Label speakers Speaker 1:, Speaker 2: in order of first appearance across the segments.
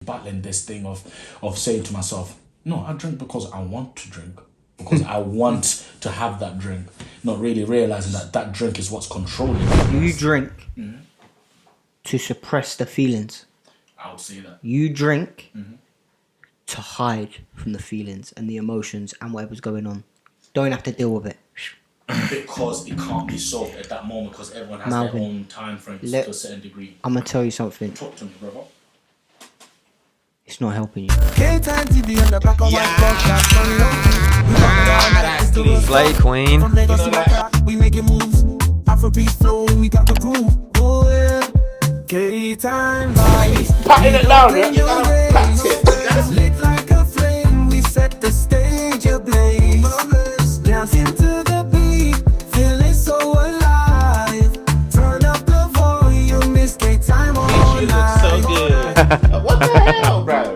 Speaker 1: battling this thing of saying to myself, no, I drink because I want to drink. Because I want to have that drink. Not really realising that drink is what's controlling me.
Speaker 2: You drink to suppress the feelings.
Speaker 1: I would say that.
Speaker 2: You drink to hide from the feelings and the emotions and whatever's going on. Don't have to deal with it.
Speaker 1: Because it can't be solved at that moment because everyone has their own time frames to a certain degree.
Speaker 2: I'm going to tell you something.
Speaker 1: Talk to me, brother.
Speaker 2: It's not helping you.
Speaker 3: Slay Queen.
Speaker 4: We making moves. Afrobeat flow, we got the groove. Oh yeah. K-time vibes.
Speaker 1: Patting it down, yeah? You gotta pat it.
Speaker 4: Lit like a flame. We set the stage ablaze. Dancing to the beat, feeling so alive. Turn up the volume, it's K-time all night.
Speaker 3: So good.
Speaker 1: What the hell, bro?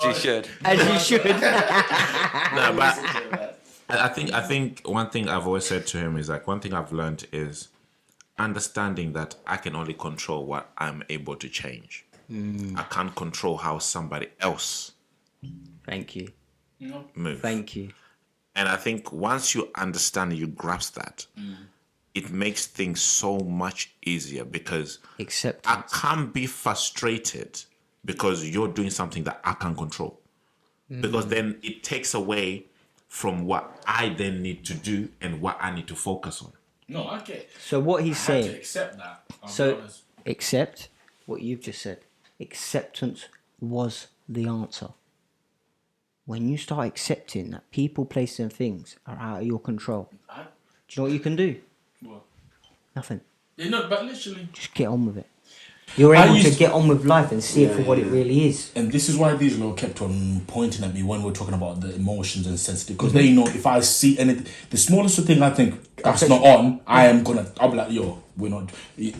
Speaker 3: She should.
Speaker 2: As you should.
Speaker 5: No, but I think one thing I've always said to him is like, one thing I've learned is understanding that I can only control what I'm able to change. I can't control how somebody else
Speaker 2: Thank you.
Speaker 5: moves.
Speaker 2: Thank you.
Speaker 5: And I think once you understand, you grasp that, it makes things so much easier because
Speaker 2: Acceptance.
Speaker 5: I can't be frustrated because you're doing something that I can't control. Because then it takes away from what I then need to do and what I need to focus on.
Speaker 1: No, I get it.
Speaker 2: So what he's
Speaker 1: I have
Speaker 2: saying.
Speaker 1: to accept that. I'll be
Speaker 2: So
Speaker 1: honest.
Speaker 2: accept what you've just said. Acceptance was the answer. When you start accepting that people, places and things are out of your control, do you know what you can do?
Speaker 1: What?
Speaker 2: Nothing.
Speaker 1: Yeah, no, but literally.
Speaker 2: Just get on with it. You're able to get on with life and see it for what it really is.
Speaker 1: And this is why these lot kept on pointing at me when we're talking about the emotions and sensitive. Because they know if I see anything, the smallest thing I think that's not on, I'll be like, yo, we're not,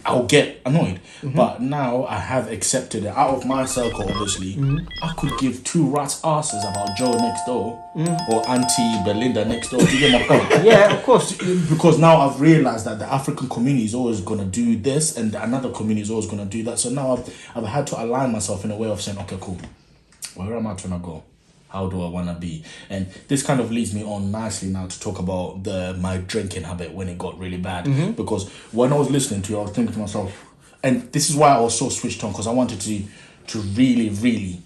Speaker 1: I'll get annoyed. But now I have accepted it. Out of my circle, obviously, I could give two rats' asses about Joe next door or Auntie Belinda next door. Do you get my point?
Speaker 2: Yeah, of course.
Speaker 1: Because now I've realised that the African community is always going to do this and another community is always going to do that. So now I've had to align myself in a way of saying, okay, cool. Where am I trying to go? How do I want to be? And this kind of leads me on nicely now to talk about my drinking habit when it got really bad. Because when I was listening to you, I was thinking to myself, and this is why I was so switched on, because I wanted to really, really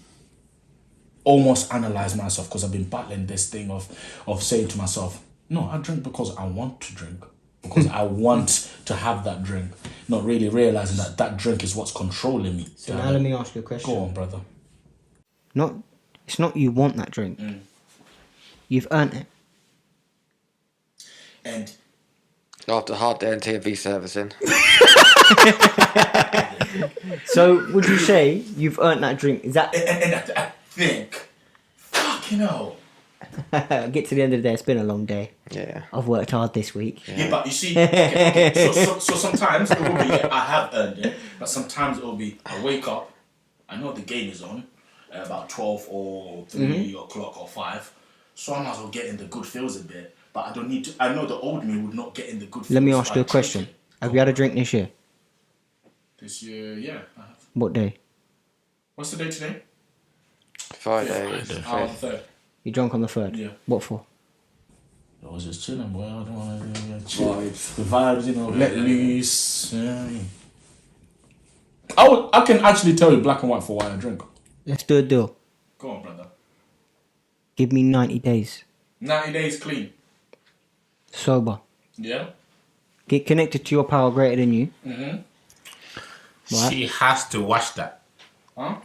Speaker 1: almost analyze myself, because I've been battling this thing of saying to myself, no, I drink because I want to drink. Because I want to have that drink. Not really realising that drink is what's controlling me.
Speaker 2: So now let me ask you a question.
Speaker 1: Go on, brother.
Speaker 2: It's not you want that drink. You've earned it.
Speaker 1: And
Speaker 3: After a hard day in TNV servicing.
Speaker 2: So would you say you've earned that drink? Is that
Speaker 1: and I think, fucking hell.
Speaker 2: get to the end of the day, it's been a long day.
Speaker 3: Yeah.
Speaker 2: I've worked hard this week.
Speaker 1: Yeah, but you see, okay, so sometimes it will be, I have earned it, but sometimes it will be, I wake up, I know the game is on, at about 12 or 3 o'clock or 5, so I might as well get in the good feels a bit, but I don't need to, I know the old me would not get in the good feels.
Speaker 2: Let me ask you a
Speaker 1: by
Speaker 2: question.
Speaker 1: drinking.
Speaker 2: Have you had a drink this year?
Speaker 1: This year, yeah, I have.
Speaker 2: What day?
Speaker 1: What's the day today?
Speaker 3: Friday.
Speaker 1: Oh, the 3rd.
Speaker 2: You drunk on the 3rd?
Speaker 1: Yeah.
Speaker 2: What for?
Speaker 1: I was just chilling, boy. I don't want to chill. The vibes, you know, let loose. Yeah. I can actually tell you black and white for why I drink.
Speaker 2: Let's do a deal.
Speaker 1: Go on, brother.
Speaker 2: Give me 90 days.
Speaker 1: 90 days clean.
Speaker 2: Sober.
Speaker 1: Yeah?
Speaker 2: Get connected to your power greater than you.
Speaker 1: Mm-hmm.
Speaker 2: Right.
Speaker 5: She has to watch that.
Speaker 1: Huh?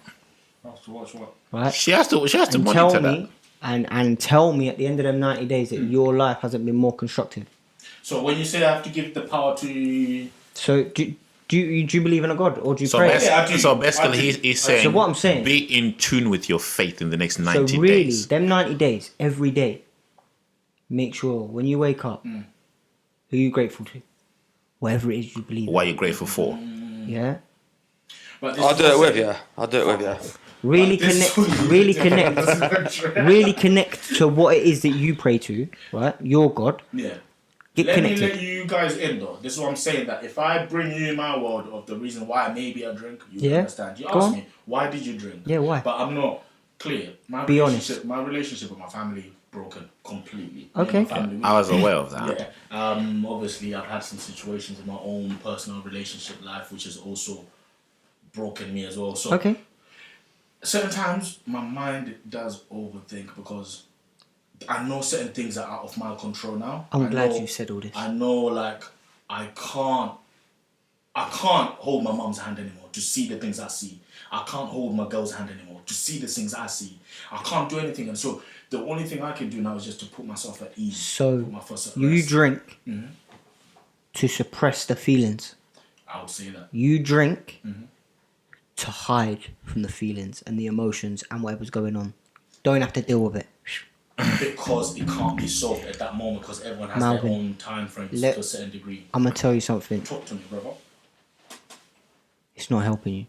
Speaker 1: I have to watch what?
Speaker 2: Right?
Speaker 5: She has to
Speaker 2: And
Speaker 5: monitor
Speaker 2: tell
Speaker 5: that.
Speaker 2: me, and tell me at the end of them 90 days that your life hasn't been more constructive.
Speaker 1: So when you say I have to give the power to...
Speaker 2: So do you believe in a God or do you
Speaker 5: So,
Speaker 2: pray?
Speaker 1: Yeah, I do.
Speaker 5: so
Speaker 1: I
Speaker 5: basically,
Speaker 1: do.
Speaker 5: he's saying,
Speaker 2: So what I'm saying-
Speaker 5: be in tune with your faith in the next 90
Speaker 2: So really,
Speaker 5: days.
Speaker 2: them 90 days, every day, make sure when you wake up, who are you grateful to? Whatever it is you believe in.
Speaker 5: What are you grateful for?
Speaker 2: Yeah?
Speaker 1: But this
Speaker 3: I'll
Speaker 1: is
Speaker 3: do it
Speaker 1: what
Speaker 3: with you. I'll do it with you.
Speaker 2: Really
Speaker 1: This
Speaker 2: connect,
Speaker 1: is-
Speaker 2: really connect, really connect to what it is that you pray to, right? Your God.
Speaker 1: Yeah.
Speaker 2: Get
Speaker 1: Let
Speaker 2: connected.
Speaker 1: me let you guys in though. This is what I'm saying, that if I bring you in my world of the reason why maybe I drink, you
Speaker 2: Yeah.
Speaker 1: understand. You
Speaker 2: Go
Speaker 1: ask
Speaker 2: on.
Speaker 1: me, why did you drink?
Speaker 2: Yeah, why?
Speaker 1: But I'm not clear.
Speaker 2: Be honest.
Speaker 1: My relationship with my family broken completely.
Speaker 2: Okay.
Speaker 1: Me and my family,
Speaker 5: I was aware of that.
Speaker 1: yeah. Obviously I've had some situations in my own personal relationship life which has also broken me as well. So
Speaker 2: Okay.
Speaker 1: certain times my mind does overthink because I know certain things are out of my control now.
Speaker 2: I'm
Speaker 1: I
Speaker 2: glad
Speaker 1: know-
Speaker 2: you said all this.
Speaker 1: I know, like, I can't hold my mom's hand anymore to see the things I see. I can't hold my girl's hand anymore to see the things I see. I can't do anything, and so the only thing I can do now is just to put myself at ease.
Speaker 2: So
Speaker 1: put my first at
Speaker 2: you
Speaker 1: rest.
Speaker 2: drink to suppress the feelings.
Speaker 1: I would say that.
Speaker 2: You drink to hide from the feelings and the emotions and whatever's going on. Don't have to deal with it.
Speaker 1: Because it can't be solved at that moment because everyone has
Speaker 2: Malvin,
Speaker 1: their own time frames
Speaker 2: let-
Speaker 1: to a certain degree.
Speaker 2: I'm gonna tell you something.
Speaker 1: Talk to me, brother.
Speaker 2: It's not helping you.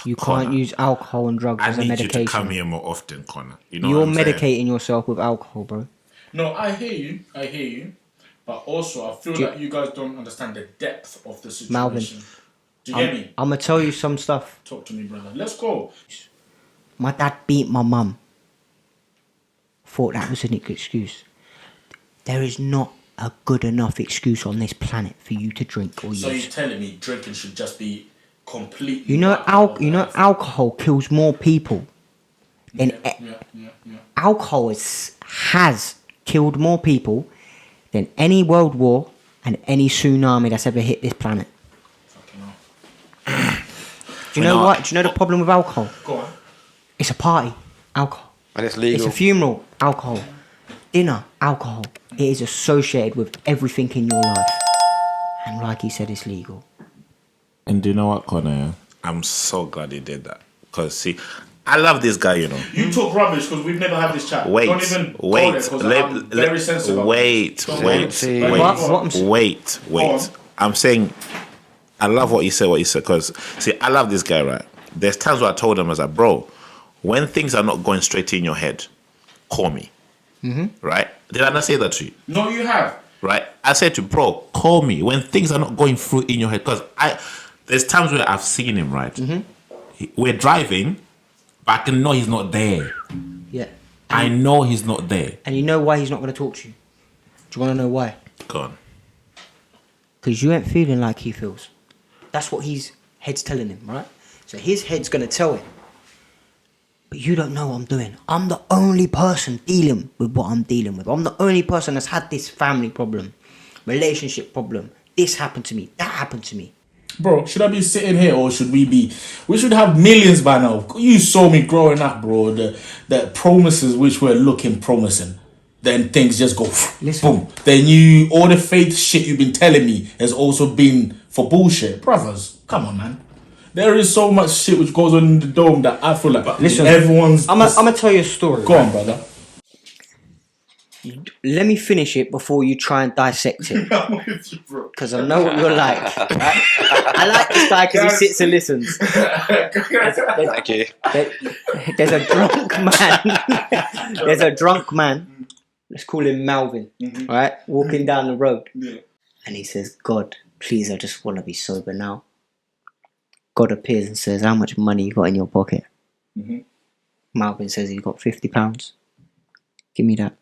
Speaker 2: You
Speaker 5: Connor,
Speaker 2: can't use alcohol and drugs
Speaker 5: I
Speaker 2: as a
Speaker 5: need you to
Speaker 2: medication.
Speaker 5: come here more often, Connor. You know
Speaker 2: You're
Speaker 5: what I'm saying?
Speaker 2: medicating yourself with alcohol, bro.
Speaker 1: No, I hear you. But also, I feel
Speaker 2: Do you-
Speaker 1: like you guys don't understand the depth of the situation.
Speaker 2: Malvin,
Speaker 1: Do you get me?
Speaker 2: I'm gonna tell you some stuff.
Speaker 1: Talk to me, brother. Let's go.
Speaker 2: My dad beat my mum. Thought that was an excuse. There is not a good enough excuse on this planet for you to drink or
Speaker 1: So
Speaker 2: use.
Speaker 1: you're telling me drinking should just be completely...
Speaker 2: You know,
Speaker 1: out of life?
Speaker 2: alcohol kills more people than
Speaker 1: Yeah.
Speaker 2: alcohol has killed more people than any world war and any tsunami that's ever hit this planet.
Speaker 1: Fucking hell.
Speaker 2: Do you know what? Do you know the problem with alcohol?
Speaker 1: Go on.
Speaker 2: It's a party, alcohol.
Speaker 3: And it's
Speaker 2: It's
Speaker 3: legal.
Speaker 2: a funeral, alcohol. Dinner, alcohol. It is associated with everything in your life. And like he said, it's legal.
Speaker 5: And do you know what, Connor? I'm so glad he did that. Because, see, I love this guy, you know.
Speaker 1: You talk rubbish because we've never had this chat. Don't even go there 'cause I'm very sensitive about this. Don't worry.
Speaker 2: What I'm
Speaker 1: Go on.
Speaker 5: I'm saying, I love what you said, because, see, I love this guy, right? There's times where I told him, I was like, bro, when things are not going straight in your head, call me. Right? Did I not say that to you?
Speaker 1: No, you have.
Speaker 5: Right? I said to bro, call me when things are not going through in your head. Because there's times where I've seen him, right? We're driving, but I can know he's not there.
Speaker 2: Yeah.
Speaker 5: I know he's not there.
Speaker 2: And you know why he's not going to talk to you? Do you want to know why?
Speaker 5: Go on.
Speaker 2: Because you ain't feeling like he feels. That's what his head's telling him, right? So his head's going to tell him. But you don't know what I'm doing. I'm the only person dealing with what I'm dealing with. I'm the only person that's had this family problem, relationship problem. This happened to me. That happened to me.
Speaker 1: Bro, should I be sitting here or should we should have millions by now. You saw me growing up, bro. The promises which were looking promising. Then things just go
Speaker 2: Listen.
Speaker 1: boom. Then all the faith shit you've been telling me has also been for bullshit. Brothers, come on, man. There is so much shit which goes on in the dome that I feel like
Speaker 2: Listen,
Speaker 1: everyone's...
Speaker 2: I'm going to tell you a story.
Speaker 1: Go on, brother.
Speaker 2: Let me finish it before you try and dissect it.
Speaker 1: I'm with you, bro.
Speaker 2: Because I know what you're like. Right? I like this guy because he sits and listens.
Speaker 3: Thank you.
Speaker 2: There's a drunk man. There's a drunk man. Let's call him Malvin. Right? Walking down the road.
Speaker 1: Yeah.
Speaker 2: And he says, God, please, I just want to be sober now. God appears and says, how much money you got in your pocket? Malvin says he's got £50. Give me that.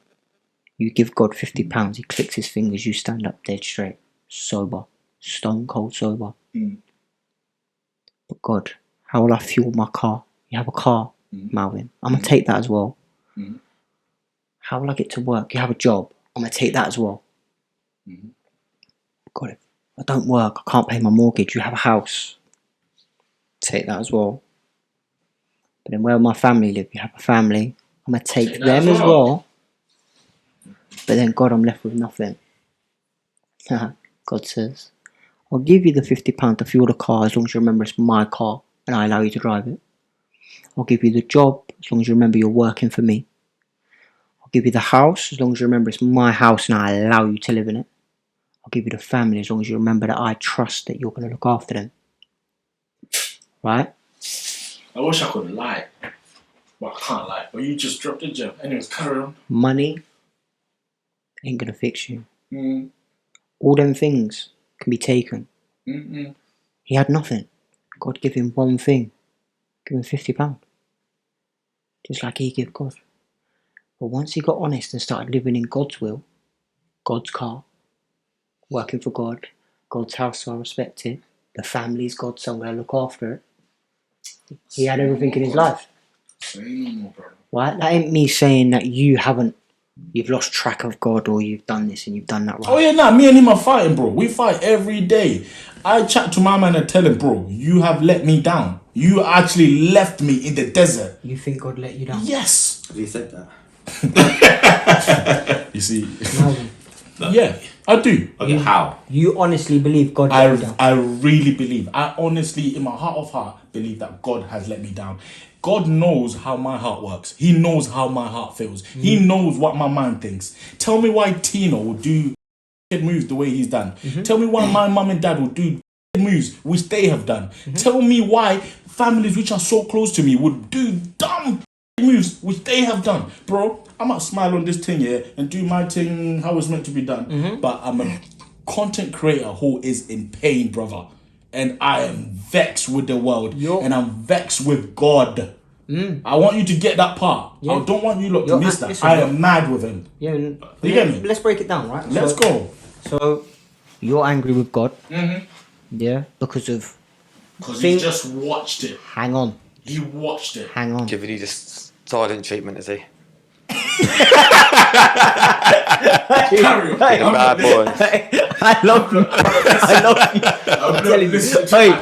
Speaker 2: You give God £50. He clicks his fingers. You stand up dead straight. Sober. Stone cold sober. But God, how will I fuel my car? You have a car, Malvin. I'm going to take that as well. How will I get to work? You have a job. I'm going to take that as well. God, if I don't work, I can't pay my mortgage. You have a house. Take that as well. But then where will my family live? You have a family. I'm going to take
Speaker 1: Take that
Speaker 2: them
Speaker 1: as
Speaker 2: as well. But then God, I'm left with nothing. God says, I'll give you the £50 to fuel the car as long as you remember it's my car and I allow you to drive it. I'll give you the job as long as you remember you're working for me. I'll give you the house as long as you remember it's my house and I allow you to live in it. I'll give you the family as long as you remember that I trust that you're going to look after them. Right?
Speaker 1: I wish I could lie. But I can't lie. But you just dropped a gem. Anyways, carry on.
Speaker 2: Money ain't going to fix you. all them things can be taken. He had nothing. God give him one thing. Give him £50. Just like he gave God. But once he got honest and started living in God's will, God's car, working for God, God's house so I respect it, the family's God, so I'm going to look after it. He had everything in his life. Right? That ain't me saying that you've lost track of God or you've done this and you've done that right.
Speaker 1: Oh yeah, nah, me and him are fighting, bro. We fight every day. I chat to my man and tell him, bro, you have let me down. You actually left me in the desert.
Speaker 2: You think God let you down?
Speaker 1: Yes.
Speaker 3: He said that.
Speaker 1: You see?
Speaker 2: No.
Speaker 1: Yeah, I do.
Speaker 5: Okay, how?
Speaker 2: You honestly believe God let you down?
Speaker 1: I really believe. I honestly, in my heart of heart, believe that God has let me down. God knows how my heart works. He knows how my heart feels. He knows what my mind thinks. Tell me why Tino will do moves the way he's done. Tell me why my mum and dad will do moves which they have done. Tell me why families which are so close to me would do dumb moves which they have done. Bro, I might smile on this thing here and do my thing how it's meant to be done. But I'm a content creator who is in pain, brother. And I am vexed with the world. And I'm vexed with God. I want you to get that part. I don't want you lot to miss that. I am mad with him.
Speaker 2: Yeah,
Speaker 1: You get me?
Speaker 2: let's break it down, right?
Speaker 1: Let's go.
Speaker 2: So, you're angry with God. Yeah, because of...
Speaker 1: Because he just watched it.
Speaker 2: Hang on.
Speaker 1: He watched it.
Speaker 2: Hang on.
Speaker 3: Giving you this silent treatment, is he?
Speaker 1: Carry on.
Speaker 3: Being a bad boy.
Speaker 2: I love you. I love you.
Speaker 1: I'm
Speaker 2: telling you.
Speaker 1: Hey,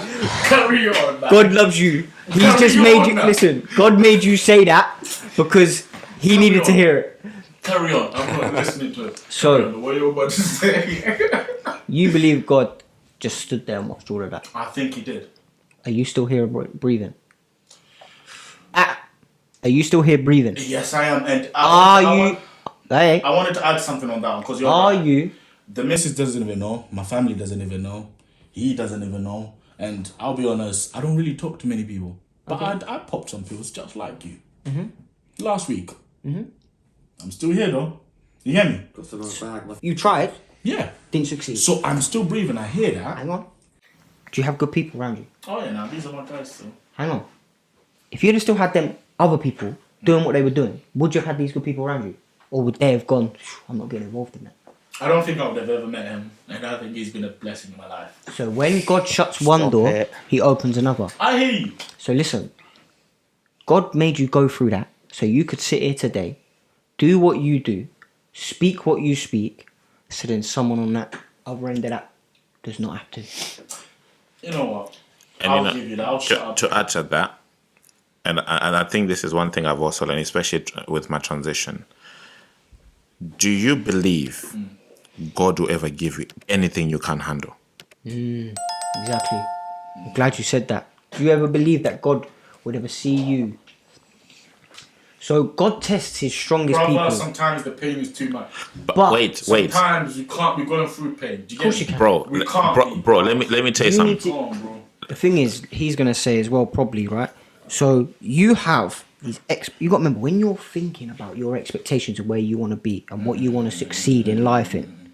Speaker 1: carry on, man.
Speaker 2: God loves you. He's
Speaker 1: Carry
Speaker 2: just made
Speaker 1: on
Speaker 2: you...
Speaker 1: now.
Speaker 2: Listen, God made you say that because he needed to
Speaker 1: on.
Speaker 2: hear it.
Speaker 1: Carry on. I'm not listening to it.
Speaker 2: So-
Speaker 1: Carry on. What you're about to say?
Speaker 2: You believe God just stood there and watched all of that.
Speaker 1: I think he did.
Speaker 2: Are you still here breathing? Are you still here breathing?
Speaker 1: Yes, I am. And
Speaker 2: Hey,
Speaker 1: I wanted to add something on that one because you're
Speaker 2: are
Speaker 1: right.
Speaker 2: you?
Speaker 1: The missus doesn't even know. My family doesn't even know. He doesn't even know. And I'll be honest, I don't really talk to many people. But I popped some pills just like you. Last week. I'm still here though. You hear me?
Speaker 3: Got some bag, man.
Speaker 2: You tried,
Speaker 1: Yeah.
Speaker 2: didn't succeed.
Speaker 1: So I'm still breathing. I hear that.
Speaker 2: Hang on. Do you have good people around you?
Speaker 1: Oh yeah, now these are my guys still.
Speaker 2: Hang on. If you'd have still had them other people doing what they were doing, would you have had these good people around you? Or would they have gone, I'm not getting involved in that?
Speaker 1: I don't think I would have ever met him. And I think he's been a blessing in my life.
Speaker 2: So when God shuts one
Speaker 3: Stop
Speaker 2: door,
Speaker 3: it.
Speaker 2: he opens another.
Speaker 1: I hear you.
Speaker 2: So listen, God made you go through that so you could sit here today, do what you do, speak what you speak, so then someone on that other end of that does not have to.
Speaker 1: You know what?
Speaker 5: And
Speaker 1: I'll give you that. I'll shut up.
Speaker 5: to add to that, and I think this is one thing I've also learned, especially with my transition. Do you believe God will ever give you anything you can't handle?
Speaker 2: Exactly. I'm glad you said that. Do you ever believe that God would ever see you? So God tests his strongest
Speaker 1: Brother,
Speaker 2: people.
Speaker 1: sometimes the pain is too much.
Speaker 5: But wait.
Speaker 1: Sometimes you can't be going through pain. Do you
Speaker 2: Of course
Speaker 1: get
Speaker 2: you
Speaker 1: me?
Speaker 2: can.
Speaker 5: Bro,
Speaker 1: We can't be.
Speaker 5: bro, let me tell you
Speaker 2: You
Speaker 5: something.
Speaker 2: need to-
Speaker 1: Come on, bro.
Speaker 2: The thing is, he's gonna say as well, probably, right? So you have these you got to remember when you're thinking about your expectations of where you want to be and what you want to succeed in life in.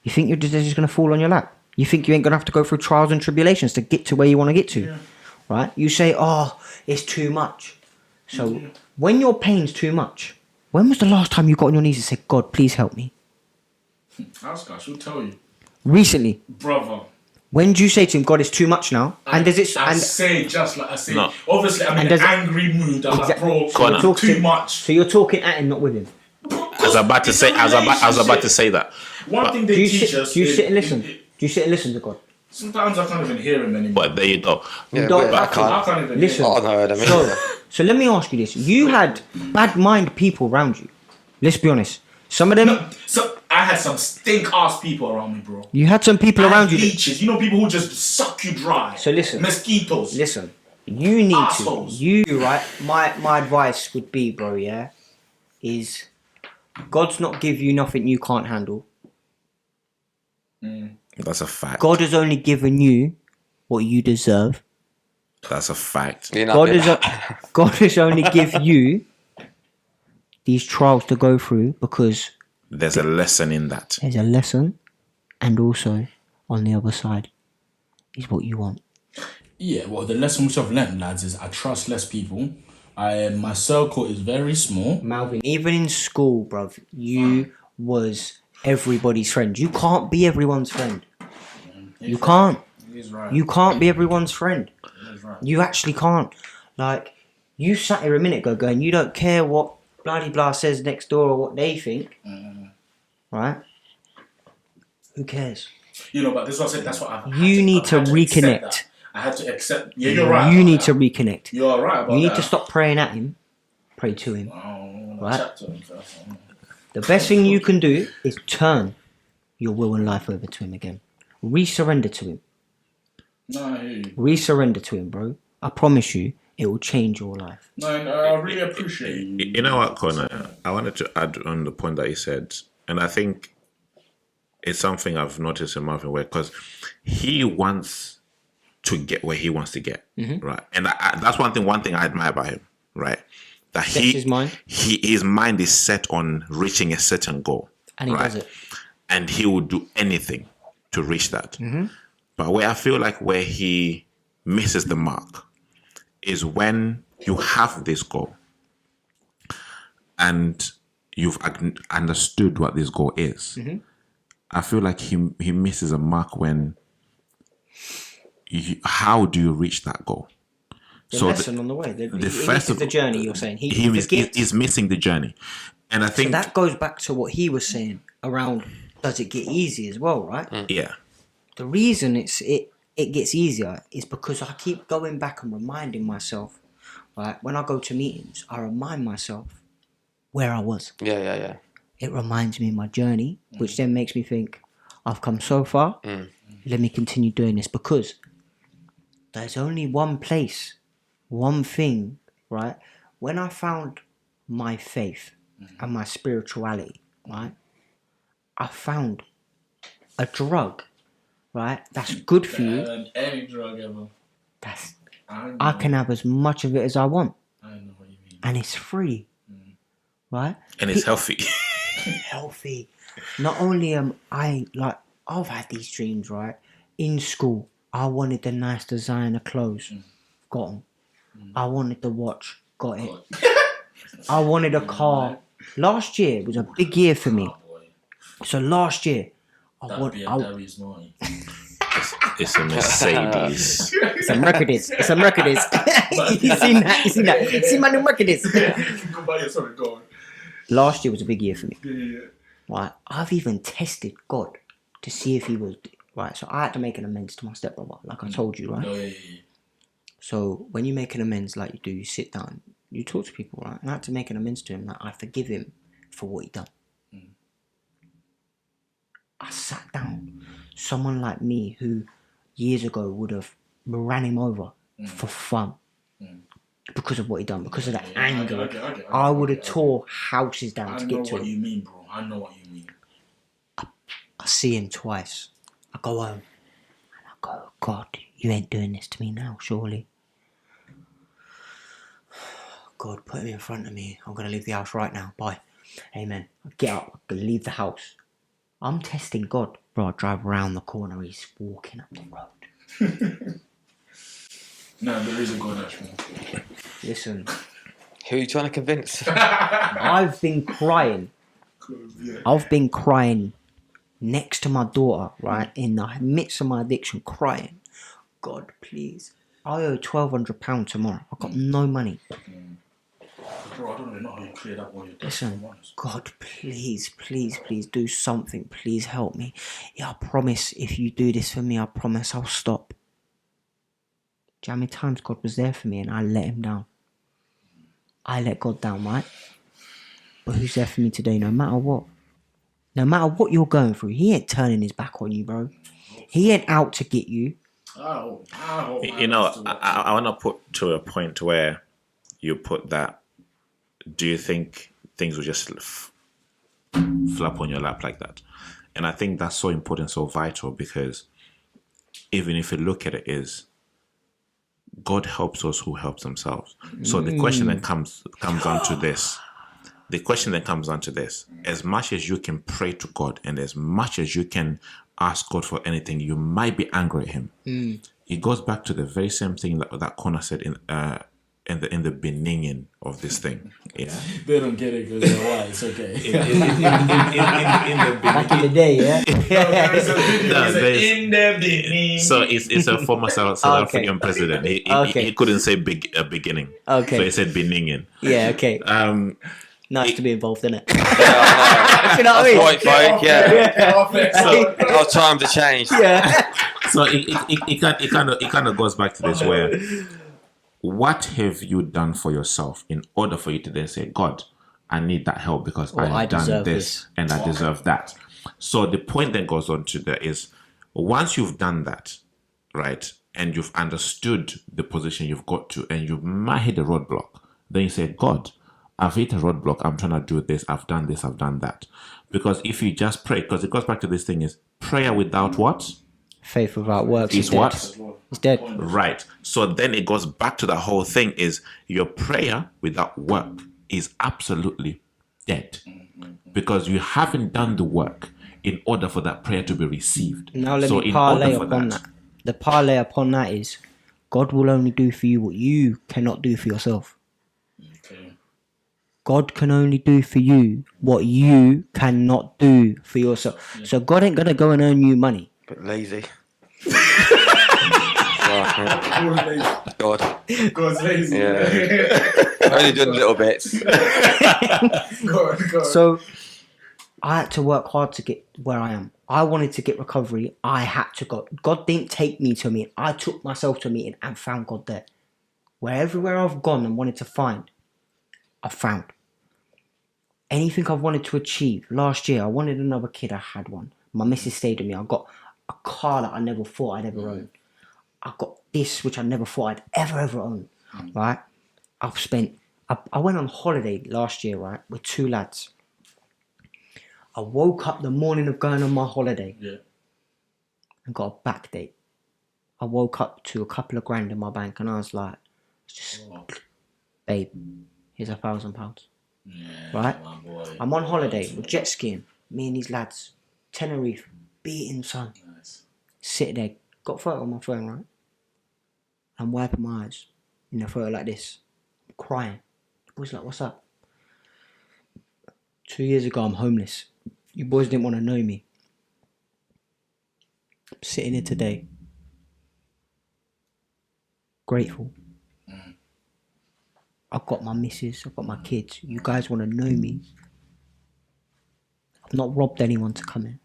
Speaker 2: You think they're just gonna fall on your lap. You think you ain't gonna have to go through trials and tribulations to get to where you want to get to, right? You say, "Oh, it's too much." So when your pain's too much, when was the last time you got on your knees and said, "God, please help me"?
Speaker 1: Ask us, she'll tell you.
Speaker 2: Recently.
Speaker 1: Brother.
Speaker 2: When do you say to him, God, it's too much now? And does it...
Speaker 1: I say just like I say.
Speaker 5: No.
Speaker 1: Obviously, I'm in an angry mood. I'm like, bro,
Speaker 5: Connor.
Speaker 1: you're too much.
Speaker 2: So you're talking at him, not with him.
Speaker 5: I was about to say that.
Speaker 1: One thing
Speaker 2: Do
Speaker 1: they
Speaker 2: you
Speaker 1: teach
Speaker 2: sit,
Speaker 1: us.
Speaker 2: do you sit and
Speaker 1: is-
Speaker 2: listen? Do you sit and listen to God?
Speaker 1: Sometimes I can't even hear him anymore.
Speaker 5: But there you go.
Speaker 3: Yeah,
Speaker 2: don't
Speaker 3: but I
Speaker 2: have to.
Speaker 3: can't.
Speaker 1: I can't even
Speaker 2: Listen.
Speaker 3: Oh, no, I mean.
Speaker 2: So let me ask you this. You had bad mind people around you. Let's be honest. Some of them...
Speaker 1: hear. So I had some stink ass people around me, bro.
Speaker 2: You had some people around you...
Speaker 1: Leeches. You know, people who just suck you dry.
Speaker 2: So listen.
Speaker 1: Mosquitoes.
Speaker 2: Listen. You need
Speaker 1: Assholes.
Speaker 2: to... You, right? My advice would be, bro, yeah? Is... God's not give you nothing you can't handle.
Speaker 5: That's a fact.
Speaker 2: God has only given you what you deserve.
Speaker 5: That's a fact.
Speaker 3: You're not
Speaker 2: God
Speaker 3: being-
Speaker 2: God has only give you these trials to go through because
Speaker 5: There's a lesson in that.
Speaker 2: there's a lesson And also, on the other side, is what you want.
Speaker 1: Yeah, well, the lesson which I've learned, lads, is I trust less people. My circle is very small.
Speaker 2: Malvin, even in school, bruv, you was everybody's friend. You can't be everyone's friend. You can't.
Speaker 1: He's right.
Speaker 2: You can't be everyone's friend.
Speaker 1: He's right.
Speaker 2: You actually can't. Like, you sat here a minute ago going, you don't care what bloody blah says next door or what they think. Right? Who cares?
Speaker 1: You know, but this is what I said. That's what I've
Speaker 2: You need to reconnect.
Speaker 1: I had to accept. Yeah, you're right.
Speaker 2: You need to reconnect.
Speaker 1: You're right about
Speaker 2: You need
Speaker 1: that.
Speaker 2: to stop praying at him. Pray to him.
Speaker 1: Oh,
Speaker 2: Right?
Speaker 1: chat to him first.
Speaker 2: The best thing you can do is turn your will and life over to him again. Re-surrender to him.
Speaker 1: No, I hear you.
Speaker 2: Re-surrender to him, bro. I promise you, it will change your life.
Speaker 1: No, I really appreciate you.
Speaker 5: You know what, Connor? I wanted to add on the point that he said, and I think it's something I've noticed in Marvin Wade, because he wants to get where he wants to get, right? And that's one thing I admire about him, right? That
Speaker 2: His mind.
Speaker 5: his mind is set on reaching a certain goal,
Speaker 2: And he
Speaker 5: right?
Speaker 2: does it.
Speaker 5: And he will do anything to reach that. But where I feel like where he misses the mark is when you have this goal and you've understood what this goal is. I feel like he misses a mark when how do you reach that goal?
Speaker 2: The lesson on the way. The
Speaker 5: first of
Speaker 2: the journey, you're saying.
Speaker 5: He's missing the journey. And I think
Speaker 2: So that goes back to what he was saying around, does it get easy as well, right?
Speaker 5: yeah.
Speaker 2: The reason it gets easier is because I keep going back and reminding myself, right? When I go to meetings, I remind myself where I was.
Speaker 3: Yeah.
Speaker 2: It reminds me of my journey, which then makes me think, I've come so far, let me continue doing this, because there's only one place, one thing, right? When I found my faith and my spirituality, right? I found a drug, right? That's good for you.
Speaker 1: Any drug ever.
Speaker 2: I can have as much of it as I want.
Speaker 1: I know what you mean.
Speaker 2: And it's free, right?
Speaker 5: And it's healthy.
Speaker 2: Healthy. Not only am I, like, I've had these dreams, right? In school, I wanted the nice designer clothes. Got them. I wanted the watch. Got it. I wanted a car. Last year was a big year for me. So last year,
Speaker 1: It's naughty.
Speaker 5: It's a Mercedes.
Speaker 2: It's a Mercedes. It's a Mercedes. You seen that? You seen that? See my new Mercedes.
Speaker 1: Sorry, go on.
Speaker 2: Last year was a big year for me.
Speaker 1: Yeah.
Speaker 2: Right, I've even tested God to see if he was right. So I had to make an amends to my stepbrother, like I told you, right?
Speaker 1: Oh, yeah.
Speaker 2: So when you make an amends like you do, you sit down, you talk to people, right? And I had to make an amends to him that I forgive him for what he done. I sat down. Someone like me who years ago would have ran him over for fun because of what he done, because of that anger. I would have tore houses down to get to him.
Speaker 1: I know what you mean, bro. I know what you mean.
Speaker 2: I see him twice. I go home and I go, God, you ain't doing this to me now, surely. God, put him in front of me. I'm going to leave the house right now. Bye. Amen. I get up. I'm going to leave the house. I'm testing God. Bro, I drive around the corner. He's walking up the road.
Speaker 1: No, there is a God, actually.
Speaker 2: Listen,
Speaker 3: Who are you trying to convince?
Speaker 2: I've been crying. I've been crying next to my daughter, right? In the midst of my addiction, crying. God, please. I owe £1,200 tomorrow. I've got no money.
Speaker 1: Bro, I don't really know how you cleared up all your debts.
Speaker 2: Listen, God, please do something. Please help me. Yeah, I promise if you do this for me, I promise I'll stop. Do you know how many times God was there for me and I let him down? I let God down, right? But who's there for me today, no matter what? No matter what you're going through, he ain't turning his back on you, bro. He ain't out to get you.
Speaker 5: You know, I want to put to a point where you put that. Do you think things will just flap on your lap like that? And I think that's so important, so vital, because even if you look at it, is God helps those who help themselves. So the question then comes down to this. The question then comes down to this. As much as you can pray to God and as much as you can ask God for anything, you might be angry at him. It goes back to the very same thing that Connor said in the beginning of this thing. Yeah.
Speaker 1: They don't get it because they're white. It's okay.
Speaker 5: In the
Speaker 2: Back in the day, yeah.
Speaker 1: In the beginning.
Speaker 5: So it's a former South African president. He couldn't say beginning.
Speaker 2: Okay.
Speaker 5: So he said beginning.
Speaker 2: Yeah, okay. Nice to be involved in it.
Speaker 3: Yeah, I know.
Speaker 2: You know what I mean?
Speaker 3: Right, folk, yeah.
Speaker 1: So,
Speaker 3: Our time to change.
Speaker 2: Yeah.
Speaker 5: So it kind of goes back to this where, what have you done for yourself in order for you to then say, God, I need that help because I've done this and I deserve that. So the point then goes on to there is, once you've done that, right, and you've understood the position you've got to, and you might hit a roadblock, then you say, God, I've hit a roadblock, I'm trying to do this, I've done this, I've done that. Because if you just pray, because it goes back to this thing is, prayer without what?
Speaker 2: Faith without works
Speaker 5: Is
Speaker 2: dead.
Speaker 5: what?
Speaker 2: It's dead.
Speaker 5: Right. So then it goes back to the whole thing is, your prayer without work is absolutely dead. Because you haven't done the work in order for that prayer to be received.
Speaker 2: Now let
Speaker 5: So
Speaker 2: me
Speaker 5: in
Speaker 2: parlay
Speaker 5: order for
Speaker 2: upon that. The parlay upon that is, God will only do for you what you cannot do for yourself.
Speaker 1: okay.
Speaker 2: God can only do for you what you cannot do for yourself. So God ain't gonna go and earn you money.
Speaker 3: But lazy. God.
Speaker 1: God's lazy.
Speaker 3: Yeah. Only doing little bits.
Speaker 1: God.
Speaker 2: So I had to work hard to get where I am. I wanted to get recovery. I had to go. God didn't take me to a meeting. I took myself to a meeting and found God there. Everywhere I've gone and wanted to find, I found. Anything I've wanted to achieve. Last year, I wanted another kid. I had one. My missus stayed with me. I got a car that I never thought I'd ever own. I got this, which I never thought I'd ever own. Right? I went on holiday last year, right, with 2 lads. I woke up the morning of going on my holiday and got a back date. I woke up to a couple of grand in my bank and I was like, babe, here's £1,000. Right? I'm on holiday, we're jet skiing, me and these lads, Tenerife, beating sun. Sitting there, got a photo on my phone, right? I'm wiping my eyes in a photo like this, I'm crying. The boy's like, what's up? 2 years ago, I'm homeless. You boys didn't want to know me. I'm sitting here today, grateful. I've got my missus, I've got my kids. You guys want to know me. I've not robbed anyone to come in.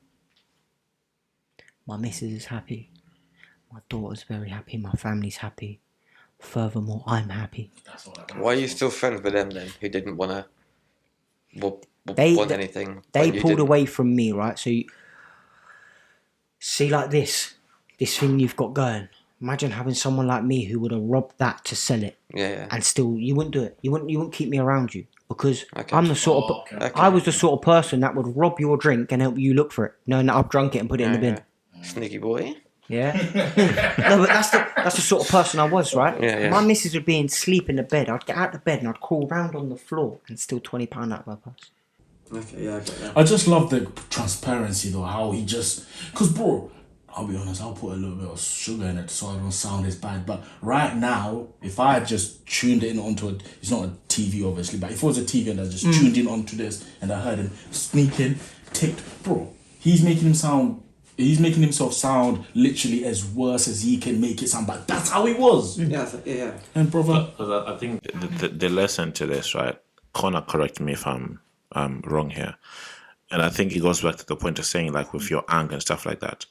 Speaker 2: My missus is happy. My daughter's very happy. My family's happy. Furthermore, I'm happy.
Speaker 3: Why are you still friends with them then, who didn't want to want anything?
Speaker 2: They pulled away from me, right? So you see, like this thing you've got going. Imagine having someone like me who would have robbed that to sell it.
Speaker 3: Yeah.
Speaker 2: And still, you wouldn't do it. You wouldn't keep me around you because
Speaker 3: Okay.
Speaker 2: I'm the sort of. I was the sort of person that would rob your drink and help you look for it, knowing that I've drunk it and put it in the bin.
Speaker 3: Sneaky boy.
Speaker 2: Yeah. No, but that's the sort of person I was, right?
Speaker 3: Yeah.
Speaker 2: My missus would be in sleep in the bed. I'd get out of bed and I'd crawl round on the floor and steal £20 out of her purse.
Speaker 3: Okay, yeah, I get that.
Speaker 1: I just love the transparency though, how he just, because bro, I'll be honest, I'll put a little bit of sugar in it so I don't sound as bad, but right now, if I had just tuned in onto it, it's not a TV obviously, but if it was a TV and I just tuned in onto this and I heard him sneak in, bro, he's making himself sound literally as worse as he can make it sound, but that's how he was.
Speaker 3: Yeah.
Speaker 1: And brother,
Speaker 5: I think the lesson to this, right? Connor, correct me if I'm wrong here, and I think it goes back to the point of saying, like, with your anger and stuff like that.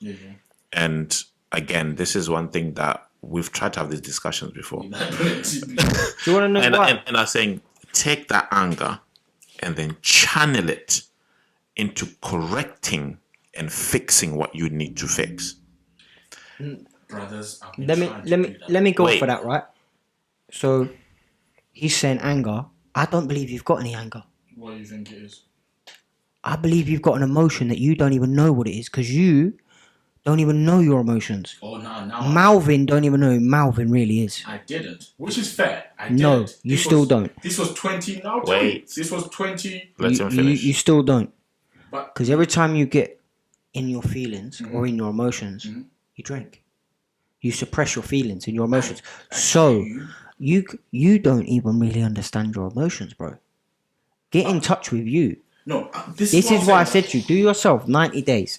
Speaker 5: And again, this is one thing that we've tried to have these discussions before.
Speaker 2: Do you want to know why?
Speaker 5: And I'm saying, take that anger and then channel it into correcting and fixing what you need to fix.
Speaker 1: brothers,
Speaker 2: Let me go for that, right? So he's saying anger. I don't believe you've got any anger.
Speaker 1: What do you think it is?
Speaker 2: I believe you've got an emotion that you don't even know what it is because you don't even know your emotions.
Speaker 1: Oh, no.
Speaker 2: Malvin don't even know who Malvin really is.
Speaker 1: I didn't, which is fair. I didn't.
Speaker 2: No, you still don't.
Speaker 1: This was 20 now.
Speaker 5: Wait.
Speaker 1: This was 20.
Speaker 5: Let him finish.
Speaker 2: You still don't.
Speaker 1: But
Speaker 2: Because every time you get in your feelings or in your emotions, you drink. You suppress your feelings and your emotions. So you don't even really understand your emotions, bro. Get in touch with you.
Speaker 1: No,
Speaker 2: This is why I said to you, do yourself 90 days.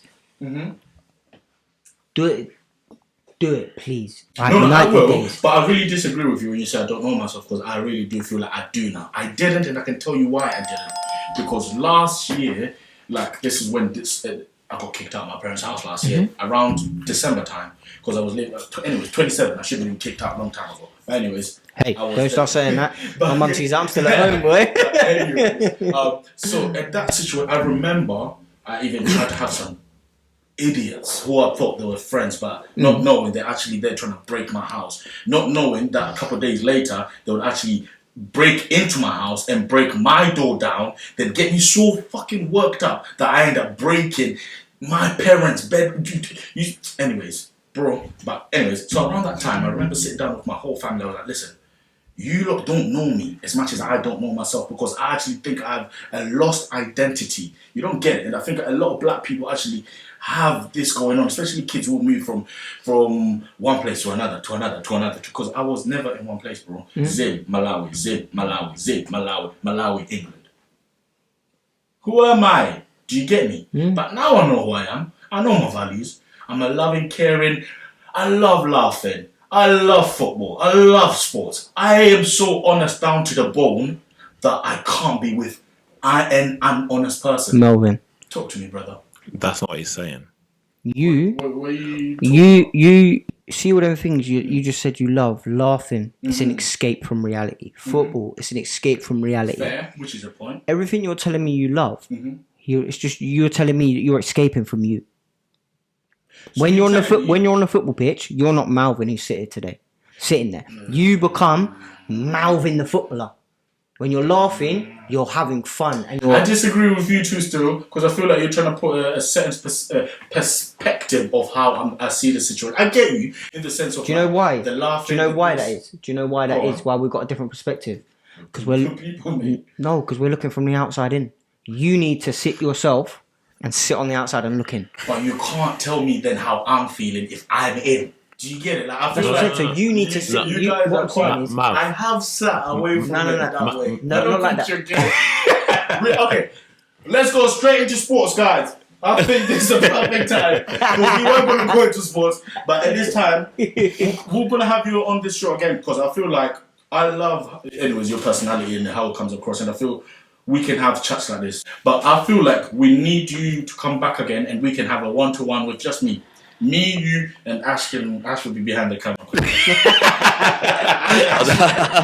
Speaker 2: Do it, please. Right,
Speaker 1: No, I
Speaker 2: 90
Speaker 1: will.
Speaker 2: days.
Speaker 1: But I really disagree with you when you say I don't know myself, because I really do feel like I do now. I didn't, and I can tell you why I didn't. Because last year, like this is when I got kicked out of my parents' house last year, around December time, because I was living. Anyways, 27. I should have been kicked out a long time ago. But anyways,
Speaker 2: Hey, don't start saying that. My mum sees I'm still at home, boy.
Speaker 1: anyways, so at that situation, I remember I even tried to have some idiots who I thought they were friends, but not knowing they're actually there trying to break my house. Not knowing that a couple of days later they would actually break into my house and break my door down, then get me so fucking worked up that I end up breaking my parents' bed. Anyways, bro. But anyways, so around that time, I remember sitting down with my whole family. I was like, listen, you lot don't know me as much as I don't know myself, because I actually think I have a lost identity. You don't get it. And I think a lot of black people actually have this going on, especially kids who move from one place to another, because I was never in one place, bro. Zim, Malawi, Zim, Malawi, Zim, Malawi, Malawi, England. Who am I? Do you get me? But now I know who I am. I know my values. I'm a loving, caring, I love laughing. I love football. I love sports. I am so honest down to the bone that I can't be with I'm an honest person.
Speaker 2: Melvin,
Speaker 1: Talk to me, brother.
Speaker 5: That's not what he's saying.
Speaker 2: you see all them things you just said you love. Laughing, it's an escape from reality. Football, it's an escape from reality.
Speaker 1: Fair, which is a point.
Speaker 2: Everything you're telling me you love, it's just you're telling me you're escaping from you. When you're on the football pitch, you're not Malvin who's sitting there. You become Malvin the footballer. When you're laughing, you're having fun. And
Speaker 1: I disagree with you too still, because I feel like you're trying to put a certain perspective of how I see the situation. I get you in the sense of.
Speaker 2: Do you know why?
Speaker 1: The laughing.
Speaker 2: Do you know why that is? Do you know why that is? Why we've got a different perspective? Because we're looking from the outside in. You need to sit yourself and sit on the outside and look in.
Speaker 1: But you can't tell me then how I'm feeling if I'm in. Do you get it? Like, I feel like
Speaker 2: so you need to sit.
Speaker 1: You guys
Speaker 2: what
Speaker 1: are
Speaker 2: I'm saying is,
Speaker 1: I have sat away from it that way.
Speaker 2: No, not like
Speaker 1: that. Okay, let's go straight into sports, guys. I think this is a perfect time, because we weren't going to go into sports, but at this time, we're going to have you on this show again, because I feel like I love, anyways, your personality and how it comes across, and I feel we can have chats like this. But I feel like we need you to come back again, and we can have a one-to-one with just me. Me, you, and Ash will be behind the camera.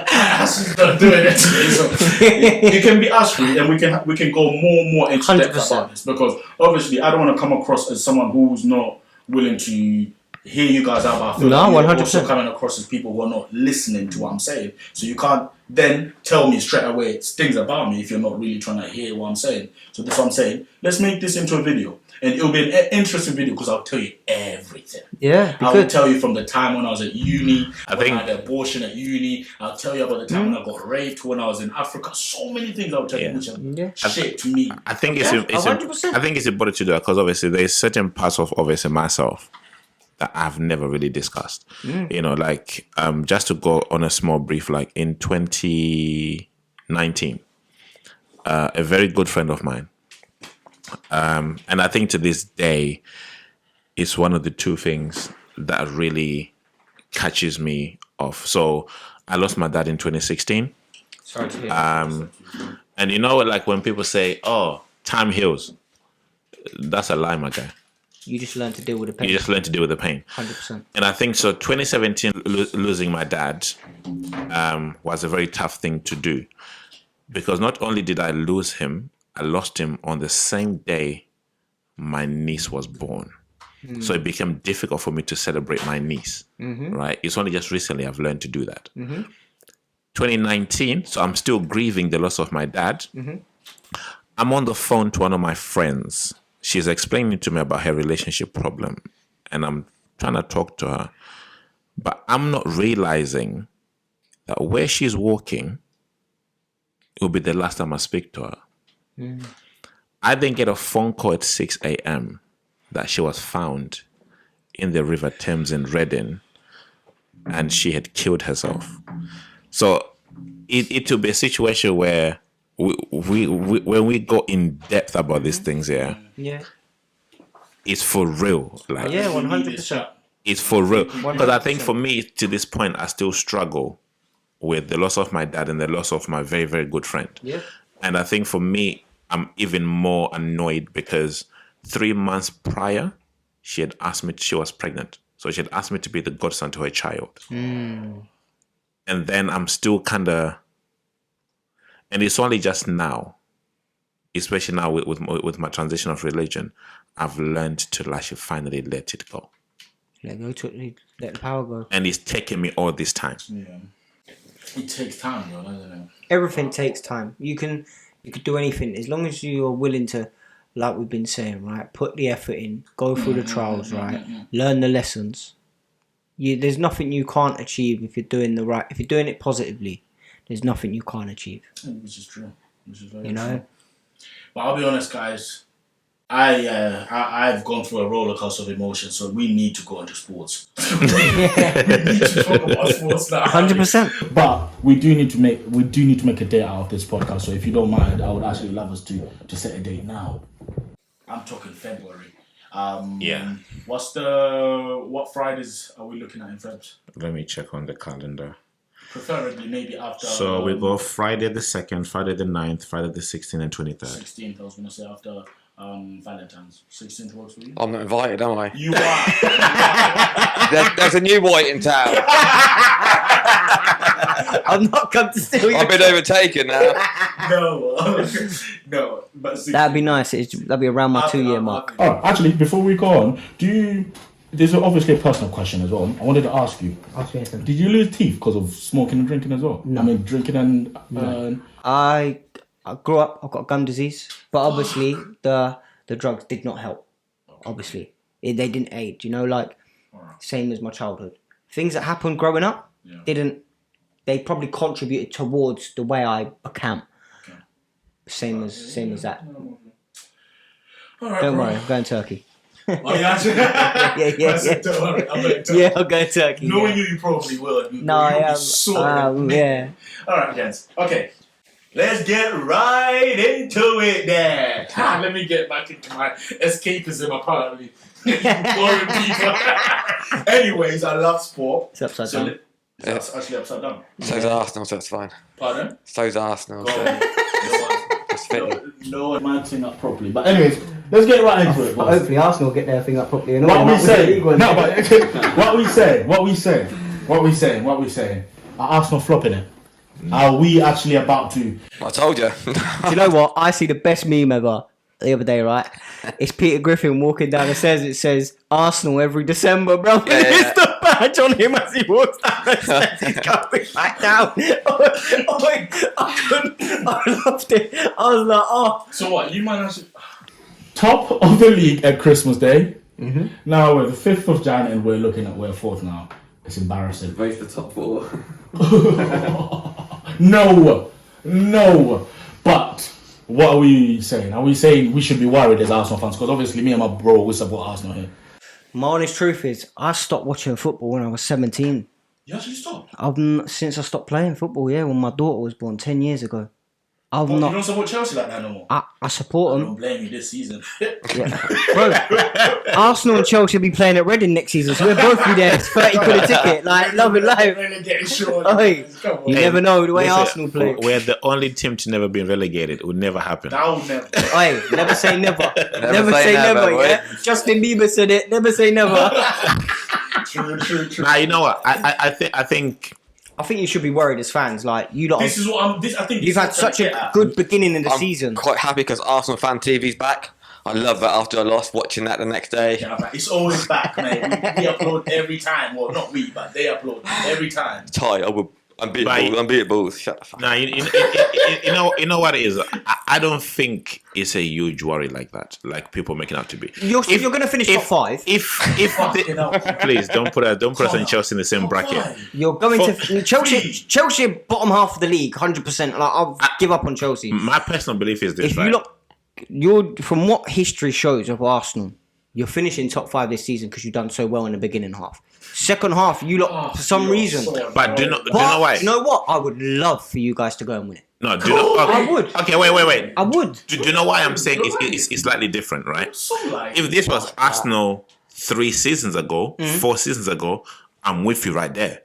Speaker 1: Ash is not doing it today, so it can be Ash free, and we can go more into depth about this, because obviously I don't want to come across as someone who's not willing to hear you guys out. But I feel like you're also coming across as people who are not listening to what I'm saying. So you can't then tell me straight away things about me if you're not really trying to hear what I'm saying. So that's what I'm saying. Let's make this into a video. And it'll be an interesting video because I'll tell you everything.
Speaker 2: Yeah,
Speaker 1: I will tell you from the time when I was at uni, I had an abortion at uni. I'll tell you about the time when I got raped, when I was in Africa. So many things I'll tell you which have shaped me.
Speaker 5: I think it's important to do that, because obviously there's certain parts of obviously myself that I've never really discussed. You know, like just to go on a small brief, like in 2019, a very good friend of mine, and I think to this day, it's one of the two things that really catches me off. So I lost my dad in 2016.
Speaker 2: Sorry to hear.
Speaker 5: And you know, like when people say, "Oh, time heals," that's a lie, my guy.
Speaker 2: You just learn to deal with the pain.
Speaker 5: You just learn to deal with the pain.
Speaker 2: 100%.
Speaker 5: And I think so. 2017, losing my dad was a very tough thing to do, because not only did I lose him, I lost him on the same day my niece was born. So it became difficult for me to celebrate my niece, right? It's only just recently I've learned to do that. 2019, so I'm still grieving the loss of my dad. I'm on the phone to one of my friends. She's explaining to me about her relationship problem, and I'm trying to talk to her, but I'm not realizing that where she's walking, it will be the last time I speak to her. I then get a phone call at 6 a.m. that she was found in the River Thames in Reading, and she had killed herself. So it will be a situation where we when we go in depth about these things,
Speaker 2: Yeah.
Speaker 5: it's for real. Like,
Speaker 2: Yeah, 100%.
Speaker 5: it's for real. Because I think for me, to this point, I still struggle with the loss of my dad and the loss of my very, very good friend.
Speaker 2: Yeah.
Speaker 5: And I think for me, I'm even more annoyed because 3 months prior, she had asked me, she was pregnant. So she had asked me to be the godson to her child. And then I'm still kind of, and it's only just now, especially now with my transition of religion, I've learned to actually finally let it go.
Speaker 2: Let the power go.
Speaker 5: And it's taken me all this time.
Speaker 1: Yeah. It takes time, though, doesn't it?
Speaker 2: Everything takes time. You could do anything as long as you are willing to, like we've been saying, right? Put the effort in, go through the trials, right? Learn the lessons. There's nothing you can't achieve if you're doing if you're doing it positively. There's nothing you can't achieve.
Speaker 1: Which is true. Which is very
Speaker 2: You know.
Speaker 1: true. But I'll be honest, guys. I've gone through a roller coaster of emotions, so we need to go into sports. We need to talk about sports now.
Speaker 2: 100%.
Speaker 1: But we do need to make a date out of this podcast. So if you don't mind, I would actually love us to set a date now. I'm talking February. What Fridays are we looking at in February?
Speaker 5: Let me check on the calendar.
Speaker 1: Preferably maybe after.
Speaker 5: So we go Friday the 2nd, Friday the 9th, Friday the 16th and 23rd.
Speaker 1: 16th. I was gonna say after Valentine's. 16th works for you.
Speaker 3: I'm not invited, am I?
Speaker 1: You are.
Speaker 3: There's a new white in town.
Speaker 2: I'm not come to steal you.
Speaker 3: I've been overtaken now.
Speaker 1: No. But 16th.
Speaker 2: That'd be nice. That'd be around my 2-year mark.
Speaker 1: Oh, actually, before we go on, there's obviously a personal question as well. I wanted to ask you.
Speaker 2: Ask me anything.
Speaker 1: Did you lose teeth because of smoking and drinking as well?
Speaker 2: No.
Speaker 1: I mean, drinking and...
Speaker 2: I grew up, I've got gum disease, but obviously the drugs did not help. Obviously. They didn't aid, same as my childhood. Things that happened growing up they probably contributed towards the way I became.
Speaker 1: Okay.
Speaker 2: Same as that.
Speaker 1: All right,
Speaker 2: Don't
Speaker 1: bro.
Speaker 2: worry, I'm going Turkey.
Speaker 1: Oh, yeah.
Speaker 2: Yeah.
Speaker 1: Don't worry, I'm going to.
Speaker 2: Yeah, I'll go Turkey.
Speaker 1: Knowing you probably will.
Speaker 2: No, I am. Yeah.
Speaker 1: All right, gents. Okay. Let's get right into it then. Let me get back into my escapism, apparently. Boring people. Anyways, I love sport.
Speaker 2: It's upside down.
Speaker 1: It's actually upside down.
Speaker 3: So's Arsenal, so it's fine.
Speaker 1: Pardon?
Speaker 3: So's Arsenal. So it's fitting.
Speaker 1: No, man, thing up properly. But anyways, let's get right into it. Boys.
Speaker 2: Hopefully Arsenal get their thing up properly.
Speaker 1: What we saying? No, but what we saying? Are Arsenal flopping it? Are we actually about to?
Speaker 3: I told you.
Speaker 2: Do you know what? I see the best meme ever the other day, right? It's Peter Griffin walking down the stairs. It says Arsenal every December, bro.
Speaker 3: Yeah.
Speaker 2: It's the badge on him as he walks down the stairs. He's going back down. I loved it. I was like, oh.
Speaker 1: So what? You might actually top of the league at Christmas Day.
Speaker 2: Mm-hmm.
Speaker 1: Now we're the 5th of Jan and we're 4th now. It's embarrassing.
Speaker 6: Both the top 4.
Speaker 1: No. But what are we saying? Are we saying we should be worried as Arsenal fans? Because obviously me and my bro, we support Arsenal here.
Speaker 2: My honest truth is, I stopped watching football when I was 17.
Speaker 1: You actually stopped?
Speaker 2: Since I stopped playing football, when my daughter was born 10 years ago.
Speaker 1: You don't support Chelsea like that no more?
Speaker 2: I support
Speaker 1: I
Speaker 2: them.
Speaker 1: don't blame you this season.
Speaker 2: Bro, Arsenal and Chelsea will be playing at Reading next season, so we'll both be there. It's 30 quid a ticket. Like, love it live.
Speaker 1: Oi,
Speaker 2: You never know the way
Speaker 5: Listen,
Speaker 2: Arsenal play.
Speaker 5: We're the only team to never be relegated. It would never happen.
Speaker 1: That will never.
Speaker 2: Oi, never say never.
Speaker 3: Never say never, boy.
Speaker 2: Yeah? Justin Bieber said it. Never say never.
Speaker 1: True.
Speaker 5: Now, you know what? I think
Speaker 2: I think you should be worried as fans. Like, you lot.
Speaker 1: This is what I'm. I think
Speaker 2: You've had such a good beginning in the season.
Speaker 3: Quite happy because Arsenal fan TV's back. I love that after a loss, watching that the next day.
Speaker 1: Yeah, it's always back, mate. We upload every time. Well, not we, but they upload every time.
Speaker 3: Ty, unbeatable. Shut the fuck up.
Speaker 5: now you know what it is. I don't think it's a huge worry like that, like people making out to be.
Speaker 2: If you're going to finish top 5,
Speaker 5: Please don't put us and Chelsea in the same bracket.
Speaker 2: you're going to Chelsea bottom half of the league, 100%. Like, I'll give up on Chelsea.
Speaker 5: My personal belief is this:
Speaker 2: If
Speaker 5: right?
Speaker 2: you look, you're from what history shows of Arsenal, You're finishing top 5 this season because you've done so well in the beginning half. Second half, you lot, for some reason.
Speaker 5: But do you know why?
Speaker 2: You know what? I would love for you guys to go and win it.
Speaker 5: No, do you know? Okay.
Speaker 2: I would.
Speaker 5: Okay, wait.
Speaker 2: I would.
Speaker 5: Do you know why I'm saying it's slightly different, right? If this was Arsenal 3 seasons ago, 4 seasons ago, I'm with you right there.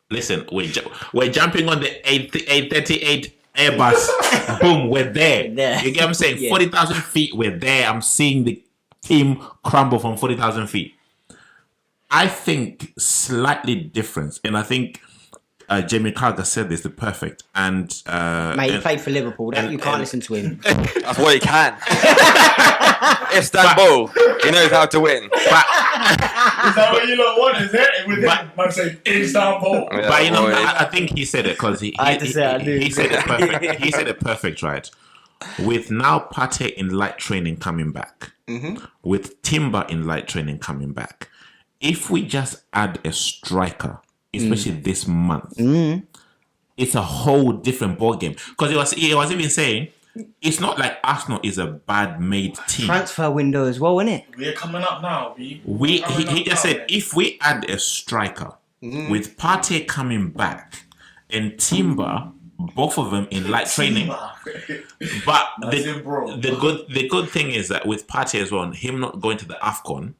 Speaker 5: Listen, we're jumping on the 838 Airbus. Boom, we're there. You get what I'm saying? Yeah. 40,000 feet, we're there. I'm seeing the team crumble from 40,000 feet. I think slightly different, and I think Jamie Carragher said this, the perfect. And
Speaker 2: mate, he played for Liverpool. You can't listen to him.
Speaker 3: That's what he can. Istanbul, he knows how to win.
Speaker 1: Is that what you lot want? Is it? With him, man say Istanbul.
Speaker 5: Yeah, but you know, I think he said it because he said it perfect. He said it perfect, right? With now Partey in light training coming back, with Timber in light training coming back, if we just add a striker, especially this month, it's a whole different ballgame. Because he was even saying, it's not like Arsenal is a bad made team.
Speaker 2: Transfer window as well, isn't it?
Speaker 1: We're coming up now,
Speaker 5: He just said, if we add a striker, with Partey coming back and Timber, both of them in light training. But the good thing is that with Partey as well, and him not going to the AFCON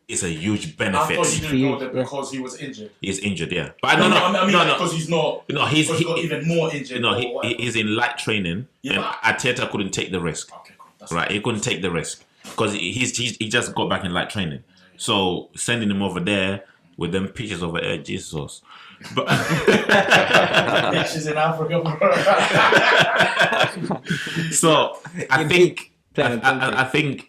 Speaker 5: is a huge benefit.
Speaker 1: I thought he didn't go there because he was injured.
Speaker 5: He's injured, yeah. But
Speaker 1: no, because he's not. No, he's got even more injured.
Speaker 5: No, he's in light training, and Arteta couldn't take the risk. Okay, cool. Right, he couldn't take the risk because he just got back in light training. So sending him over there with them pictures over there, Jesus. But
Speaker 1: pictures in Africa.
Speaker 5: So I think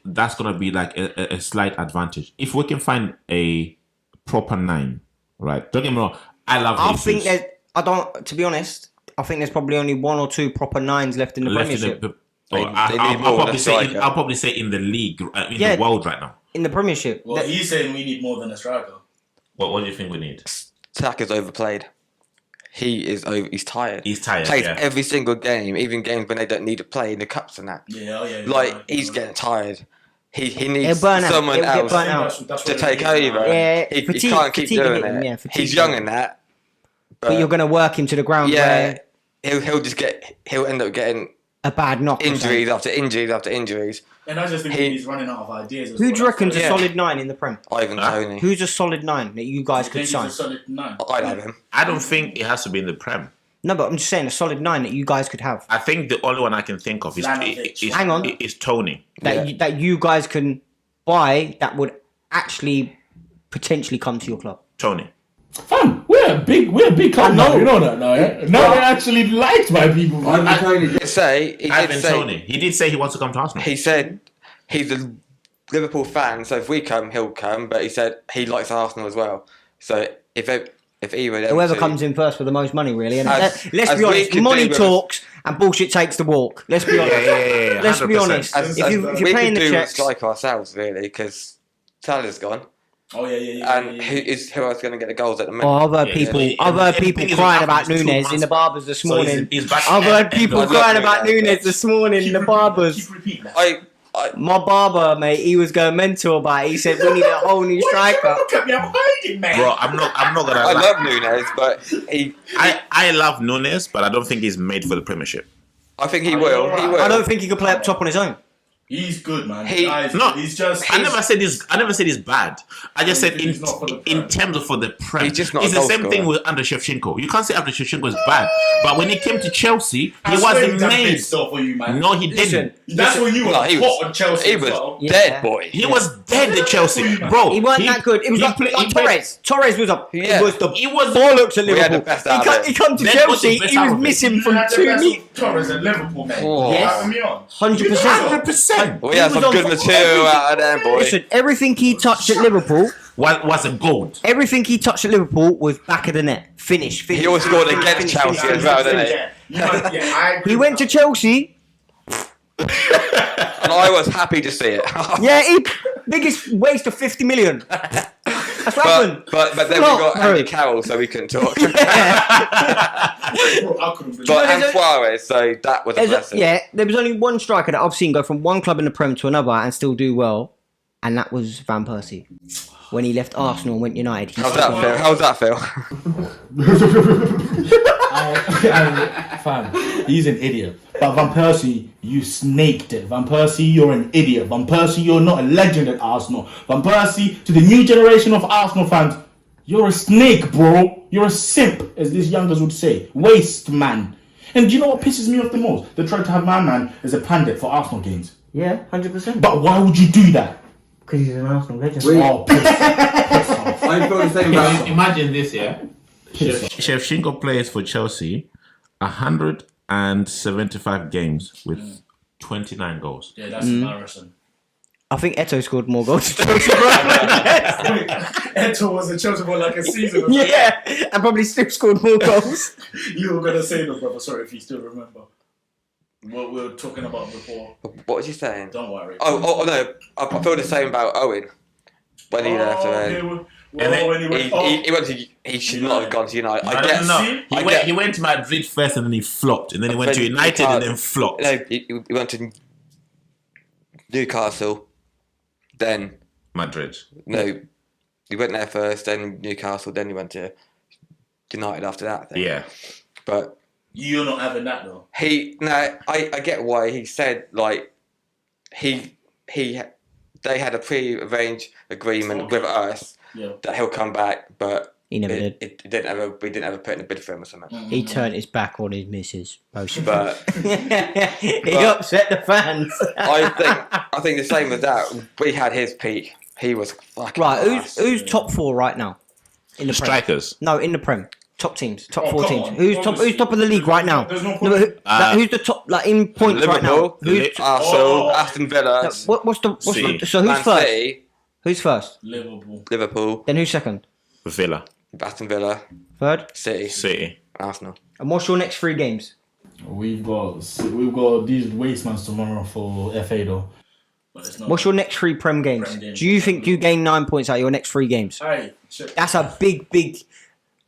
Speaker 5: that's gonna be like a slight advantage if we can find a proper 9. Right? Don't get me wrong. I think
Speaker 2: to be honest, I think there's probably only 1 or 2 proper 9s left in the Premiership.
Speaker 5: I'll probably say in the league, in the world right now.
Speaker 2: In the Premiership.
Speaker 1: Well, he's saying we need more than a striker.
Speaker 5: What do you think we need?
Speaker 3: Saka's overplayed. He's tired.
Speaker 5: He's tired.
Speaker 3: Plays every single game, even games when they don't need to play in the cups and that. He's getting tired. He needs someone else to take over.
Speaker 2: Yeah,
Speaker 3: he can't keep doing it. Yeah, he's young in that.
Speaker 2: But you're going to work him to the ground.
Speaker 3: Yeah, he'll end up getting
Speaker 2: a bad knock.
Speaker 3: Injuries after injuries after injuries.
Speaker 1: And I just think he's running out of ideas.
Speaker 2: Who do you reckon's a solid 9 in the Prem?
Speaker 3: Ivan Toney.
Speaker 2: Who's a solid 9 that you guys could sign?
Speaker 1: He's a solid 9.
Speaker 3: I'd have him.
Speaker 5: I don't think it has to be in the Prem.
Speaker 2: No, but I'm just saying a solid 9 that you guys could have.
Speaker 5: I think the only one I can think of is Toney.
Speaker 2: That you guys can buy that would actually potentially come to your club.
Speaker 5: Toney.
Speaker 6: Fam, we're a big club now. You know that now, yeah? Now we're actually liked by people.
Speaker 3: He did say
Speaker 5: he wants to come to Arsenal.
Speaker 3: He said he's a Liverpool fan, so if we come, he'll come. But he said he likes Arsenal as well. So if either
Speaker 2: whoever comes in first for the most money, really. And let's be honest, money talks and bullshit takes the walk. Let's be honest.
Speaker 5: Yeah,
Speaker 2: let's be honest. If you're paying the checks,
Speaker 3: like ourselves really, because Salah's gone.
Speaker 1: Oh yeah.
Speaker 3: And who else going to get the goals at the moment?
Speaker 2: I've heard people crying about Nunes in the barbers this morning. I've heard people crying about Nunes this morning in the barbers. My barber, mate, he was going mental about it. He said we need a whole new striker.
Speaker 1: Look at me, I'm hiding, mate.
Speaker 5: Bro, I'm not gonna.
Speaker 3: I love Nunes, but
Speaker 5: I love Nunes, but I don't think he's made for the Premiership.
Speaker 3: I think he will. He will.
Speaker 2: I don't think he can play up top on his own.
Speaker 1: He's good, man.
Speaker 5: He's just. I never said he's bad. I just said in terms of for the Prem,
Speaker 3: he's just not.
Speaker 5: It's the same thing with Under Shevchenko. You can't say Under Shevchenko is bad, but when he came to Chelsea, he wasn't made. No, he didn't.
Speaker 1: That's when you were hot on Chelsea.
Speaker 3: He was dead, boy.
Speaker 5: He was dead at Chelsea, bro.
Speaker 2: He wasn't that good. It was like Torres. Torres was up. He was bollocks at Liverpool. He come to Chelsea. He was missing from 2 metres.
Speaker 1: Torres at Liverpool, mate.
Speaker 2: Yes,
Speaker 5: 100%.
Speaker 3: We had some good material out of there, boy.
Speaker 2: Listen, everything he touched at Liverpool
Speaker 5: was a gold.
Speaker 2: Everything he touched at Liverpool was back of the net. Finish.
Speaker 3: He always scored against Chelsea as well, didn't he?
Speaker 2: He went to Chelsea.
Speaker 3: And I was happy to see it.
Speaker 2: Biggest waste of 50 million. That's what happened.
Speaker 3: But then we got Andy Carroll, so we couldn't talk. But and Suarez, so that was a blessing.
Speaker 2: There was only one striker that I've seen go from one club in the Prem to another and still do well, and that was Van Persie. When he left Arsenal and went United.
Speaker 3: How's that feel?
Speaker 1: Fam, he's an idiot. But Van Persie, you snaked it. Van Persie, you're an idiot. Van Persie, you're not a legend at Arsenal. Van Persie, to the new generation of Arsenal fans, you're a snake, bro. You're a simp, as these youngers would say. Waste man. And do you know what pisses me off the most? They tried to have my man as a pundit for Arsenal games.
Speaker 2: Yeah, 100%.
Speaker 1: But why would you do that?
Speaker 2: Because he's an Arsenal legend.
Speaker 1: Oh, piss off.
Speaker 7: I feel the same about.
Speaker 5: Imagine this, yeah. Shevchenko plays for Chelsea 175 games with 29 goals.
Speaker 1: Yeah, that's embarrassing.
Speaker 2: I think Eto'o scored more goals.
Speaker 1: Eto'o was a Chelsea for like a season.
Speaker 2: Yeah, and probably still scored more goals.
Speaker 1: You were gonna say no, brother. Sorry if you still remember what we were talking about before.
Speaker 3: What was you saying?
Speaker 1: Don't worry.
Speaker 3: Oh no, I feel the same about Owen when he left. He should not have gone to United.
Speaker 5: He went to Madrid first and then he flopped, and then he went to United and then flopped.
Speaker 3: No, he went to Newcastle, then
Speaker 5: Madrid.
Speaker 3: No, he went there first, then Newcastle, then he went to United after that. I think.
Speaker 5: Yeah,
Speaker 3: but
Speaker 1: you're not having that though.
Speaker 3: I get why he said like they had a pre-arranged agreement with us that he'll come back, but
Speaker 2: he never did.
Speaker 3: We didn't ever put in a bid for him or something.
Speaker 2: He turned his back on his missus.
Speaker 3: But
Speaker 2: he upset the fans.
Speaker 3: I think the same with that. We had his peak. He was fucking
Speaker 2: right. Who's top 4 right now in the
Speaker 5: strikers?
Speaker 2: Prem? No, in the Prem. Top teams, top 4 teams. Who's top of the league right now?
Speaker 1: Who's
Speaker 2: the top in points right now?
Speaker 3: Arsenal, Aston Villa.
Speaker 2: What's the so who's first? City, who's first?
Speaker 3: Liverpool.
Speaker 2: Then who's second?
Speaker 5: Villa.
Speaker 3: Aston Villa.
Speaker 2: Third?
Speaker 3: City. Arsenal.
Speaker 2: And what's your next 3 games?
Speaker 1: We've got these wastemans tomorrow for FA though.
Speaker 2: What's your next 3 Prem games? Do you think you gain 9 points out of your next 3 games? That's a big.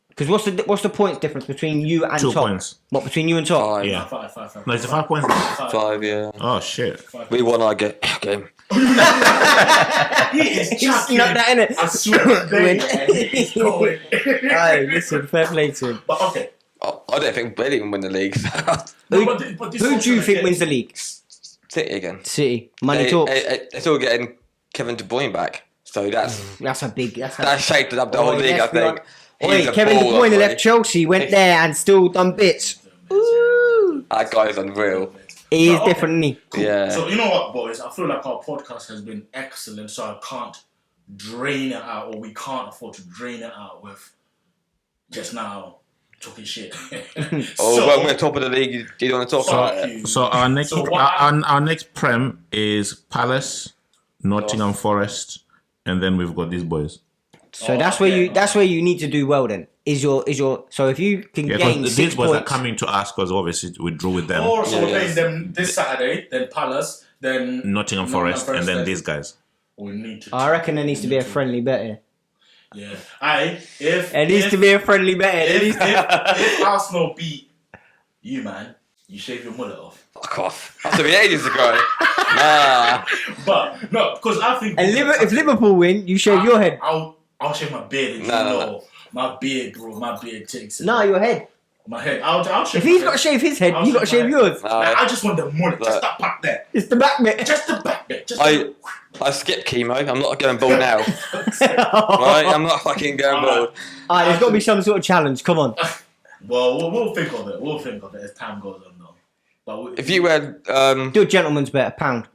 Speaker 2: Because what's the points difference between you and
Speaker 5: 2
Speaker 2: top?
Speaker 5: points.
Speaker 2: What, between you and top?
Speaker 3: 5.
Speaker 5: Yeah.
Speaker 1: 5.
Speaker 5: No, it's a 5 points.
Speaker 3: 5, yeah.
Speaker 5: Oh shit.
Speaker 3: We won our game.
Speaker 1: He is chucking.
Speaker 2: Not that, innit?
Speaker 1: I swear he's going.
Speaker 2: Hey, listen, fair play to him.
Speaker 1: But okay.
Speaker 3: I don't think we'll even win the league.
Speaker 2: Who do you think wins the league?
Speaker 3: City again.
Speaker 2: City. Money talks.
Speaker 3: They're still getting Kevin De Bruyne back. So that's
Speaker 2: a big...
Speaker 3: That shaped up the whole league, I think.
Speaker 2: Kevin De Bruyne left Chelsea, went there and still done bits. Ooh.
Speaker 3: That guy's unreal.
Speaker 2: He is different, isn't he?
Speaker 1: Cool.
Speaker 3: Yeah.
Speaker 1: So you know what, boys? I feel like our podcast has been excellent, so I can't drain it out, or we can't afford to drain it out with just now talking shit.
Speaker 3: When we're top of the league, do you want to talk about it?
Speaker 5: So our next our next Prem is Palace, Nottingham Forest, and then we've got these boys.
Speaker 2: So that's where you need to do well then. Is your so if you can gain 6
Speaker 5: these boys
Speaker 2: points,
Speaker 5: are coming to us because obviously we drew with them.
Speaker 1: So we're playing them this Saturday, then Palace, then
Speaker 5: Nottingham Forest, and then these guys.
Speaker 1: We need to.
Speaker 2: I reckon there needs to be a friendly bet here.
Speaker 1: Yeah. If
Speaker 2: needs to be a friendly bet.
Speaker 1: If Arsenal beat you, man, you shave your mullet off.
Speaker 3: Fuck off. That's to be ages ago. Nah.
Speaker 1: But no, because I think.
Speaker 2: And if Liverpool win, you shave your head.
Speaker 1: I'll shave my beard. No. My beard, bro. My beard takes it.
Speaker 2: No, your head.
Speaker 1: My head. I'll shave.
Speaker 2: If he's got to shave his head, you got to shave yours.
Speaker 1: I just want the mullet. Just that back there.
Speaker 2: It's the back bit.
Speaker 1: Just the back bit.
Speaker 3: I skipped chemo. I'm not going bald now. Right? I'm not fucking going bald.
Speaker 2: Alright, there's got to be some sort of challenge. Come on.
Speaker 1: Well, we'll think of it. We'll think of it as time goes on, though. But
Speaker 3: if you were
Speaker 2: do a gentleman's bet, £1.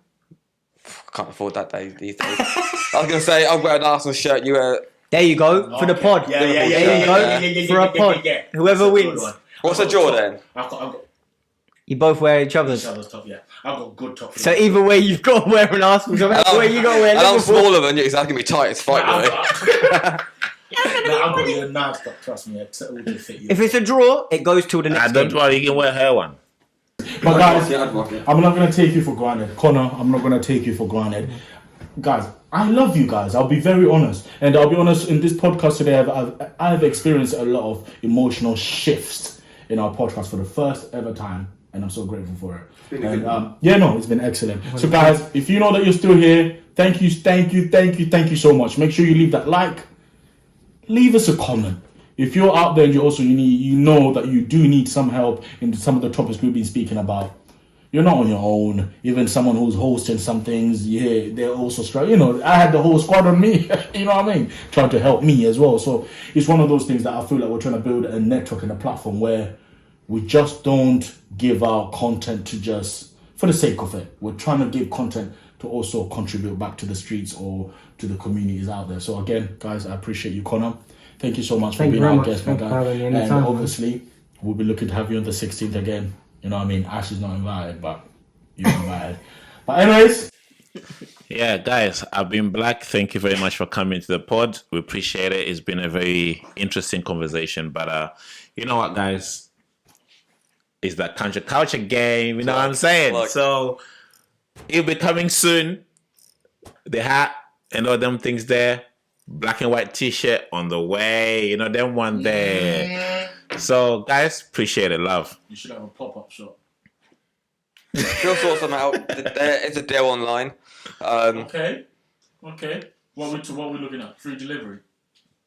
Speaker 3: Can't afford that these days. I was gonna say I'll wear an Arsenal shirt. You wear.
Speaker 2: There you go for the pod.
Speaker 1: Yeah.
Speaker 2: There you go for a pod. Whoever wins.
Speaker 3: What's a draw then?
Speaker 1: I've got.
Speaker 2: You both wear each other's.
Speaker 1: Top, yeah. I've got good top.
Speaker 2: So either way, you've got to wear an Arsenal shirt. Either way, you got to wear.
Speaker 3: And I'm smaller than you, so that's gonna be tight as fight.
Speaker 1: I've got you a nice top. Trust me, it will just fit you.
Speaker 2: If it's a draw, it goes till the next.
Speaker 5: Don't worry, you can wear her one.
Speaker 1: But guys, I'm not going to take you for granted. Connor, I'm not going to take you for granted. Guys, I love you guys. I'll be very honest. And I'll be honest, in this podcast today, I've experienced a lot of emotional shifts in our podcast for the first ever time. And I'm so grateful for it. It's been excellent. So guys, if you know that you're still here, thank you so much. Make sure you leave that like. Leave us a comment. If you're out there and you know that you do need some help in some of the topics we've been speaking about, you're not on your own. Even someone who's hosting some things, yeah, they're also struggling. I had the whole squad on me, you know what I mean? Trying to help me as well. So it's one of those things that I feel like we're trying to build a network and a platform where we just don't give our content to just for the sake of it. We're trying to give content to also contribute back to the streets or to the communities out there. So again, guys, I appreciate you, Connor. Thank you so much for being our guest, my guy. And obviously, we'll be looking to have you on the 16th again. You know what I mean? Ash is not invited, but you're invited. But anyways.
Speaker 5: Yeah, guys, I've been Black. Thank you very much for coming to the pod. We appreciate it. It's been a very interesting conversation. But you know what, guys? It's that culture game. You know what I'm saying? So, it'll be coming soon. The hat and all them things there. Black and white t-shirt on the way, them one there. So, guys, appreciate it, love.
Speaker 1: You should have a pop-up shop.
Speaker 3: Still sort them out. There is a deal online.
Speaker 1: Okay. What are we looking at? Free delivery?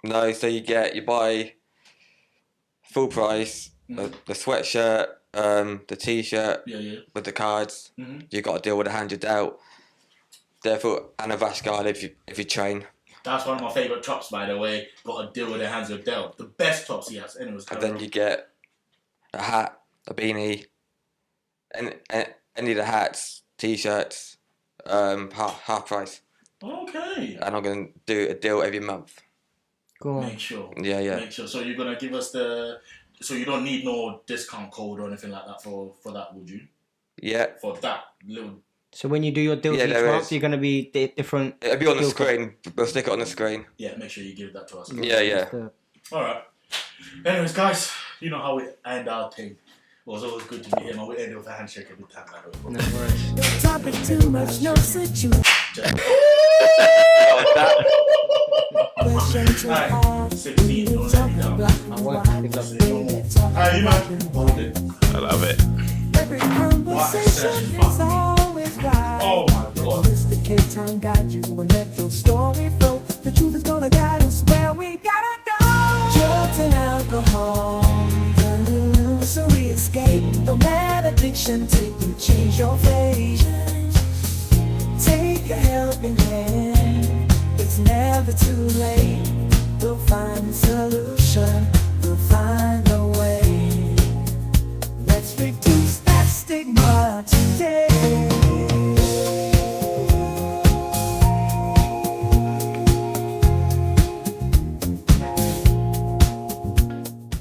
Speaker 3: No, so you buy full price, the sweatshirt, the t-shirt with the cards. Mm-hmm. You got a deal with the handed out. Therefore, and a rash guard if you train.
Speaker 1: That's one of my favourite tops, by the way. Got a deal with the hands of Dell. The best tops he has. Anyways,
Speaker 3: and then you get a hat, a beanie, and any of the hats, t-shirts, half price.
Speaker 1: Okay.
Speaker 3: And I'm going to do a deal every month.
Speaker 2: Go on.
Speaker 1: Make sure.
Speaker 3: Yeah.
Speaker 1: Make sure. So you're going to give us so you don't need no discount code or anything like that for that, would you?
Speaker 3: Yeah.
Speaker 1: For that little...
Speaker 2: So when you do your deals each month, you're going to be different...
Speaker 3: It'll be on the screen. We'll stick it on the screen.
Speaker 1: Yeah, make sure you give that to us.
Speaker 3: Yeah.
Speaker 1: All right. Anyways, guys, you know how we end our thing. It was always good to be here, man. We end it with a handshake every time.
Speaker 2: No worries.
Speaker 4: No topic too much, no situation.
Speaker 1: Alright, 16, don't let me down.
Speaker 2: I won't pick up it no more.
Speaker 1: Alright, you man.
Speaker 5: I love it.
Speaker 4: Every conversation is always right.
Speaker 1: Oh my God.
Speaker 4: Mr. K-Town guide you and let your story flow. The truth is gonna guide us where we gotta go. Drugs and alcohol, the illusory escape. Don't let addiction take you, change your fate. Take a helping hand, it's never too late. We'll find a solution, we'll find